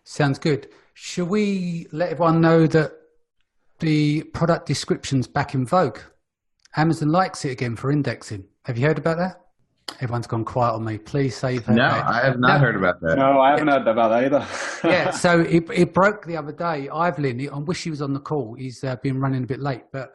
Sounds good. Should we let everyone know that the product description's back in vogue? Amazon likes it again for indexing. Have you heard about that? Everyone's gone quiet on me. Please say you've heard No, about it. I have not heard about that. No, I haven't heard about that either. Yeah, so it broke the other day. Ivelin, I wish he was on the call. He's been running a bit late. But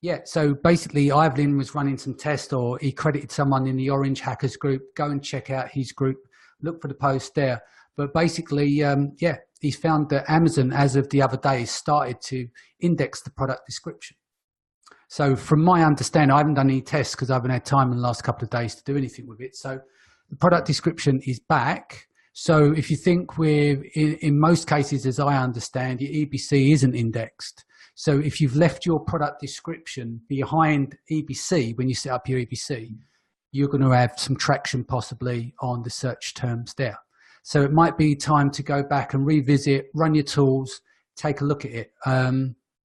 yeah, so basically Ivelin was running some tests, or he credited someone in the Orange Hackers group. Go and check out his group. Look for the post there. But basically, yeah, he's found that Amazon, as of the other day, started to index the product description. So from my understanding, I haven't done any tests because I haven't had time in the last couple of days to do anything with it. So the product description is back. So if you think in most cases, as I understand, your EBC isn't indexed. So if you've left your product description behind EBC, when you set up your EBC, you're going to have some traction possibly on the search terms there. So it might be time to go back and revisit, run your tools, take a look at it.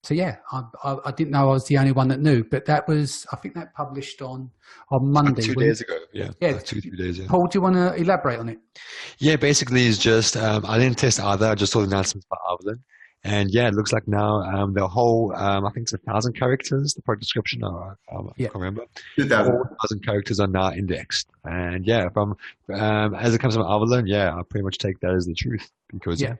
So yeah, I didn't know I was the only one that knew, but that was, I think that published on Monday. 2 days ago, yeah. Yeah. Like 2-3 days, yeah. Paul, do you want to elaborate on it? Yeah, basically it's just, I didn't test either, I just saw the announcements by Ivelin. And yeah, it looks like now the whole, I think it's 1,000 characters, the product description, I can't remember. 2,000. 4,000 characters are now indexed. And yeah, as it comes from Ivelin, yeah, I pretty much take that as the truth. Because yeah.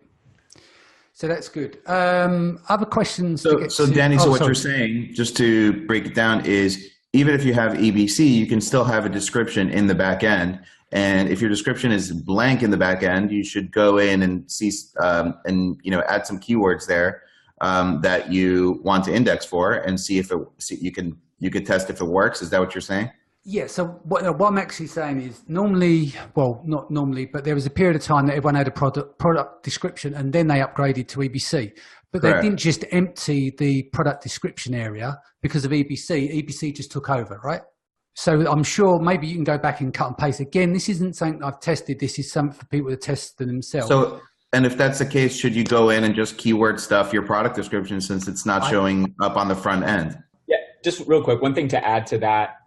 So that's good. Other questions? So Danny, what you're saying, just to break it down, is even if you have EBC, you can still have a description in the back end. And if your description is blank in the back end, you should go in and see and add some keywords there that you want to index for, and see if you can test if it works. Is that what you're saying? Yeah. So what I'm actually saying is normally, well, not normally, but there was a period of time that everyone had a product description, and then they upgraded to EBC. But Correct. They didn't just empty the product description area because of EBC. EBC just took over, right? So I'm sure maybe you can go back and cut and paste. Again, this isn't something I've tested. This is something for people to test themselves. So, and if that's the case, should you go in and just keyword stuff your product description since it's not showing up on the front end? Yeah, just real quick, one thing to add to that.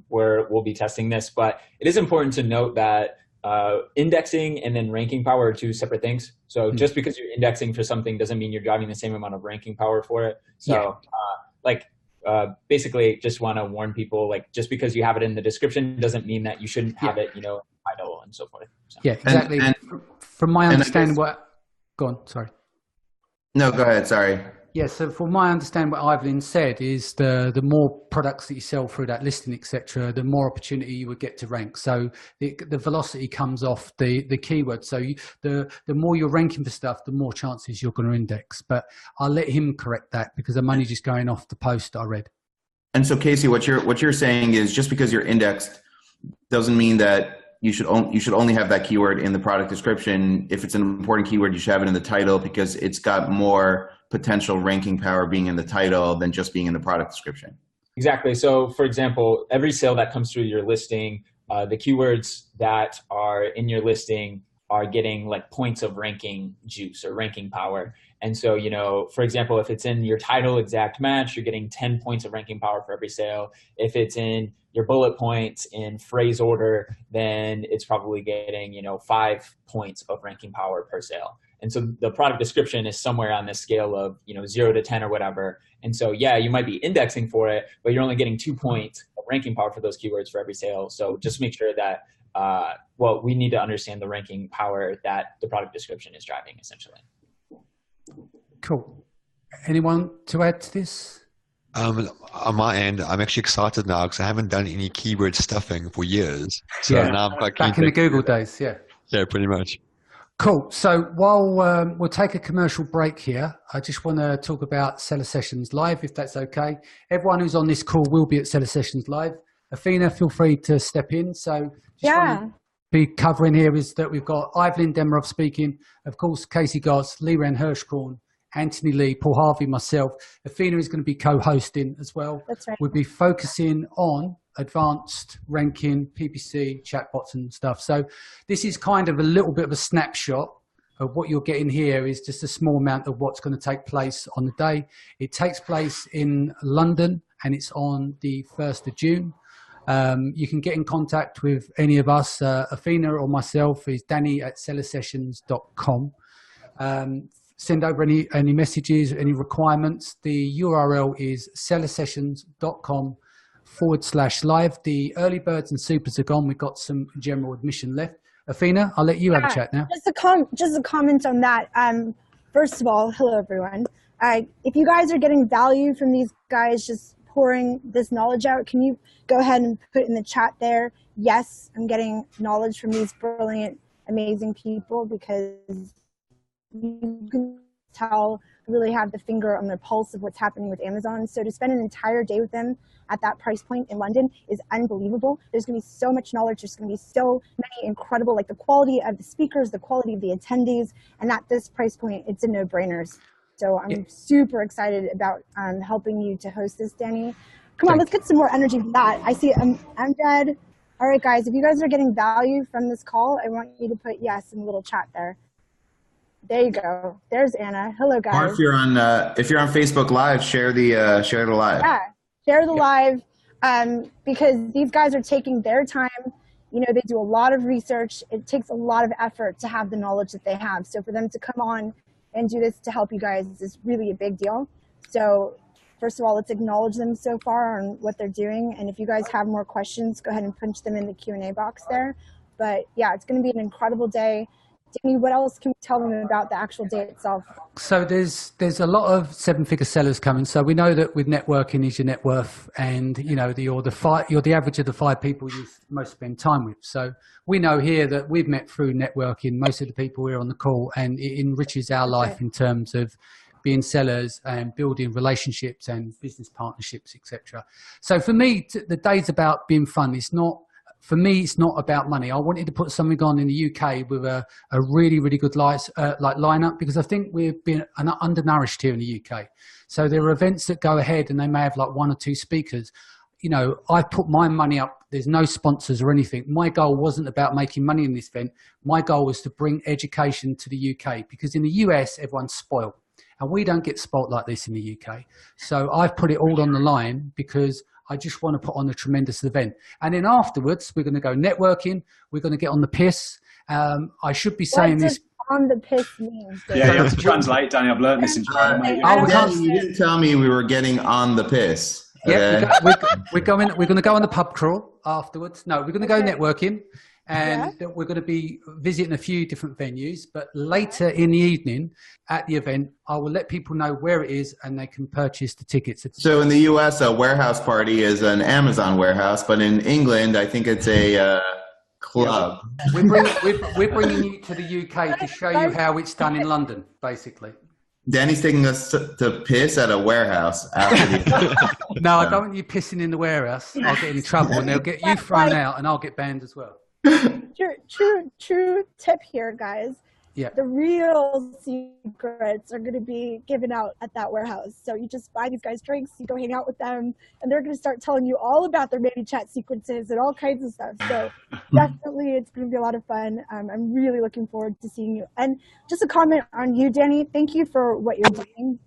We'll be testing this, but it is important to note that indexing and then ranking power are two separate things. So just because you're indexing for something doesn't mean you're driving the same amount of ranking power for it. So basically just want to warn people, like, just because you have it in the description doesn't mean that you shouldn't have it, title and so forth. So. Yeah, exactly. And from my understanding, go on, sorry. No, go ahead, sorry. Yeah, so from my understanding, what Ivelin said is the more products that you sell through that listing, etc., the more opportunity you would get to rank. So the velocity comes off the keyword. So the more you're ranking for stuff, the more chances you're going to index. But I'll let him correct that because I'm only just going off the post I read. And so Casey, what you're saying is just because you're indexed doesn't mean that you should only have that keyword in the product description. If it's an important keyword, you should have it in the title because it's got more potential ranking power being in the title than just being in the product description. Exactly. So for example, every sale that comes through your listing, the keywords that are in your listing are getting like points of ranking juice or ranking power. And so, for example, if it's in your title exact match, you're getting 10 points of ranking power for every sale. If it's in your bullet points in phrase order, then it's probably getting, 5 points of ranking power per sale. And so the product description is somewhere on this scale of, 0 to 10 or whatever. And so, yeah, you might be indexing for it, but you're only getting 2 points of ranking power for those keywords for every sale. So just make sure that, we need to understand the ranking power that the product description is driving, essentially. Cool. Anyone to add to this? On my end, I'm actually excited now because I haven't done any keyword stuffing for years. So now I'm quite back in the Google days, yeah. Yeah, pretty much. Cool. So while we'll take a commercial break here, I just want to talk about Seller Sessions Live, if that's okay. Everyone who's on this call will be at Seller Sessions Live. Athena, feel free to step in. So just want to be covering here is that we've got Ivelin Demirov speaking, of course, Casey Gauss, Liran Hirschkorn, Anthony Lee, Paul Harvey, myself. Athena is going to be co-hosting as well. That's right. We'll be focusing on advanced ranking, PPC, chatbots and stuff. So this is kind of a little bit of a snapshot of what you're getting here is just a small amount of what's going to take place on the day. It takes place in London and it's on the 1st of June. You can get in contact with any of us, Athena or myself, is danny@sellersessions.com. Send over any messages, any requirements. The URL is sellersessions.com/live. The early birds and supers are gone. We've got some general admission left. Athena, I'll let you have a chat now. Just a comment on that. First of all, hello everyone. If you guys are getting value from these guys just pouring this knowledge out, can you go ahead and put in the chat there, yes, I'm getting knowledge from these brilliant, amazing people, because you can tell really have the finger on the pulse of what's happening with Amazon. So to spend an entire day with them at that price point in London is unbelievable. There's going to be so much knowledge. There's going to be so many incredible, like the quality of the speakers, the quality of the attendees, and at this price point, it's a no-brainers. So I'm super excited about helping you to host this, Danny. Come on, let's get some more energy from that. I see I'm dead. All right, guys, if you guys are getting value from this call, I want you to put yes in the little chat there. There you go. There's Anna. Hello, guys. Or if you're on Facebook Live, share the live. Yeah, share the live, because these guys are taking their time. You know, they do a lot of research. It takes a lot of effort to have the knowledge that they have. So for them to come on and do this to help you guys is really a big deal. So first of all, let's acknowledge them so far on what they're doing. And if you guys have more questions, go ahead and punch them in the Q&A box there. But yeah, it's going to be an incredible day. Danny, what else can we tell them about the actual day itself? So there's a lot of seven-figure sellers coming. So we know that with networking is your net worth, and you know you're the average of the 5 people you most spend time with. So we know here that we've met through networking. Most of the people here on the call, and it enriches our life in terms of being sellers and building relationships and business partnerships, etc. So for me, the day's about being fun. For me, it's not about money. I wanted to put something on in the UK with a really, really good lineup, because I think we've been undernourished here in the UK. So there are events that go ahead and they may have like 1 or 2 speakers. You know, I put my money up. There's no sponsors or anything. My goal wasn't about making money in this event. My goal was to bring education to the UK, because in the US, everyone's spoiled. And we don't get spoiled like this in the UK. So I've put it all on the line because I just want to put on a tremendous event. And then afterwards, we're going to go networking. We're going to get on the piss. I should be saying this. On the piss means? Yeah, you have to translate, Danny. I've learned this in China. You didn't tell me we were getting on the piss. Okay? Yeah, we're going to go on the pub crawl afterwards. No, we're going to go networking. And we're going to be visiting a few different venues, but later in the evening at the event, I will let people know where it is and they can purchase the tickets. So in the US, a warehouse party is an Amazon warehouse, but in England, I think it's a club. We're bringing you to the UK to show you how it's done in London, basically. Danny's taking us to piss at a warehouse after the No, I don't want you pissing in the warehouse. I'll get in trouble and they'll get you thrown out and I'll get banned as well. True tip here, guys. Yeah. The real secrets are going to be given out at that warehouse. So you just buy these guys drinks, you go hang out with them, and they're going to start telling you all about their ManyChat sequences and all kinds of stuff. So definitely it's going to be a lot of fun. I'm really looking forward to seeing you. And just a comment on you, Danny. Thank you for what you're doing.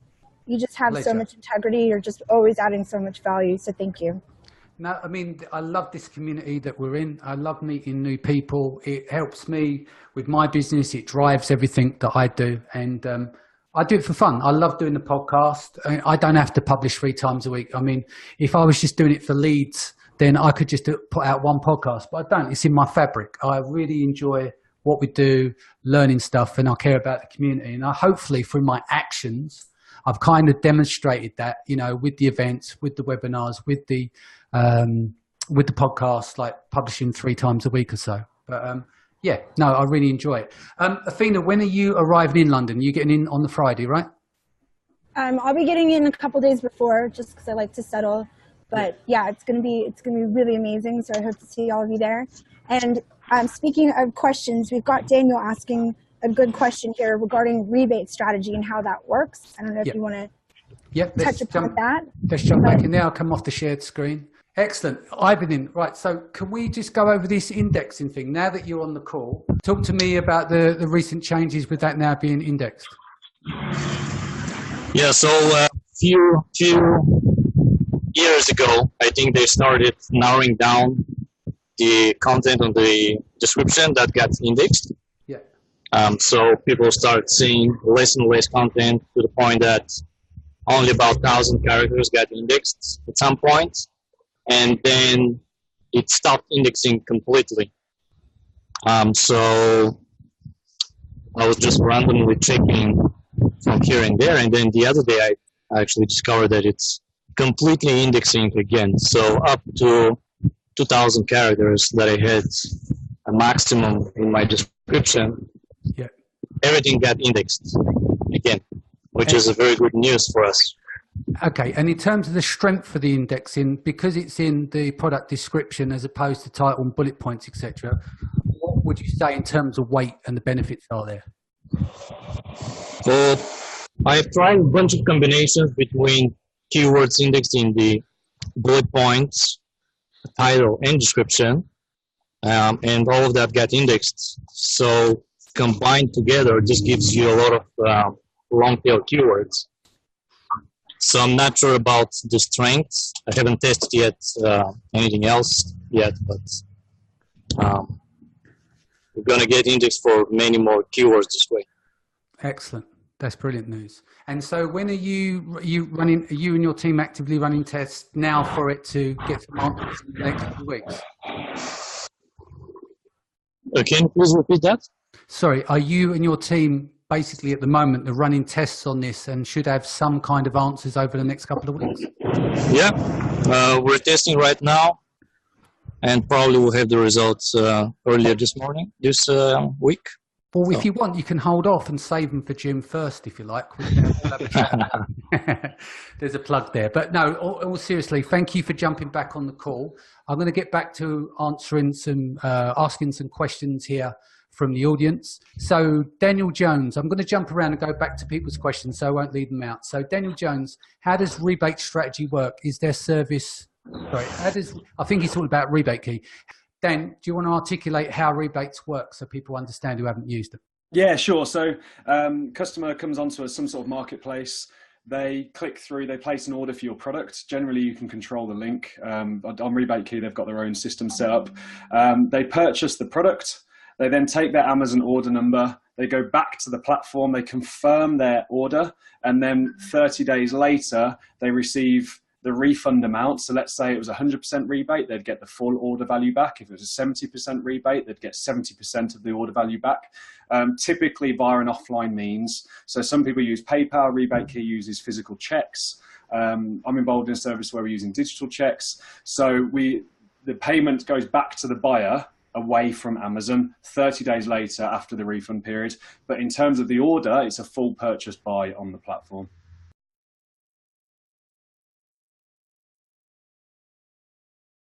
You just have so much integrity. You're just always adding so much value. So thank you. No, I mean, I love this community that we're in. I love meeting new people. It helps me with my business. It drives everything that I do. And I do it for fun. I love doing the podcast. I don't have to publish 3 times a week. I mean, if I was just doing it for leads, then I could just put out 1 podcast. But I don't. It's in my fabric. I really enjoy what we do, learning stuff, and I care about the community. And I hopefully, through my actions, I've kind of demonstrated that, you know, with the events, with the webinars, with the podcast, like publishing 3 times a week or so. But yeah, no, I really enjoy it. Athena, when are you arriving in London? You're getting in on the Friday, right? I'll be getting in a couple days before, just because I like to settle. But yeah, it's gonna be really amazing. So I hope to see all of you there. And speaking of questions, we've got Daniel asking a good question here regarding rebate strategy and how that works. I don't know if you want to touch upon that. Let's jump back in there. I'll come off the shared screen. Excellent. Ivelin, right, so can we just go over this indexing thing now that you're on the call? Talk to me about the recent changes with that now being indexed. Yeah, so few years ago, I think they started narrowing down the content on the description that got indexed. Yeah. So people start seeing less and less content to the point that only about 1,000 characters got indexed at some point, and then it stopped indexing completely. So I was just randomly checking from here and there, and then the other day I actually discovered that it's completely indexing again. So up to 2,000 characters that I had a maximum in my description, yeah, everything got indexed again, which is a very good news for us. Okay, and in terms of the strength for the indexing, because it's in the product description as opposed to title and bullet points, etc., what would you say in terms of weight and the benefits are there? Well, I've tried a bunch of combinations between keywords indexed in the bullet points, title, and description, and all of that got indexed. So combined together, this gives you a lot of long tail keywords. So I'm not sure about the strengths. I haven't tested yet anything else yet, but we're going to get indexed for many more keywords this way. Excellent. That's brilliant news. And so when are you running, are you and your team actively running tests now for it to get some answers in the next few weeks? Can you please repeat that? Sorry, are you and your team basically at the moment are running tests on this and should have some kind of answers over the next couple of weeks? Yeah, we're testing right now, and probably we'll have the results earlier this week. Well, if you want, you can hold off and save them for June 1st, if you like. There's a plug there. But no, all seriously, thank you for jumping back on the call. I'm going to get back to asking some questions here from the audience. So Daniel Jones, I'm going to jump around and go back to people's questions so I won't leave them out. So Daniel Jones, how does rebate strategy work? Is there service? Sorry, I think he's talking about rebate key. Dan, do you want to articulate how rebates work so people understand who haven't used them? Yeah, sure. So customer comes onto some sort of marketplace. They click through, they place an order for your product. Generally, you can control the link. On Rebate Key, they've got their own system set up. They purchase the product. They then take their Amazon order number. They go back to the platform. They confirm their order. And then 30 days later, they receive the refund amount. So let's say it was 100% rebate, they'd get the full order value back. If it was a 70% rebate, they'd get 70% of the order value back, typically via an offline means. So some people use PayPal, Rebate Key uses physical checks. I'm involved in a service where we're using digital checks. So the payment goes back to the buyer away from Amazon 30 days later after the refund period. But in terms of the order, it's a full purchase buy on the platform.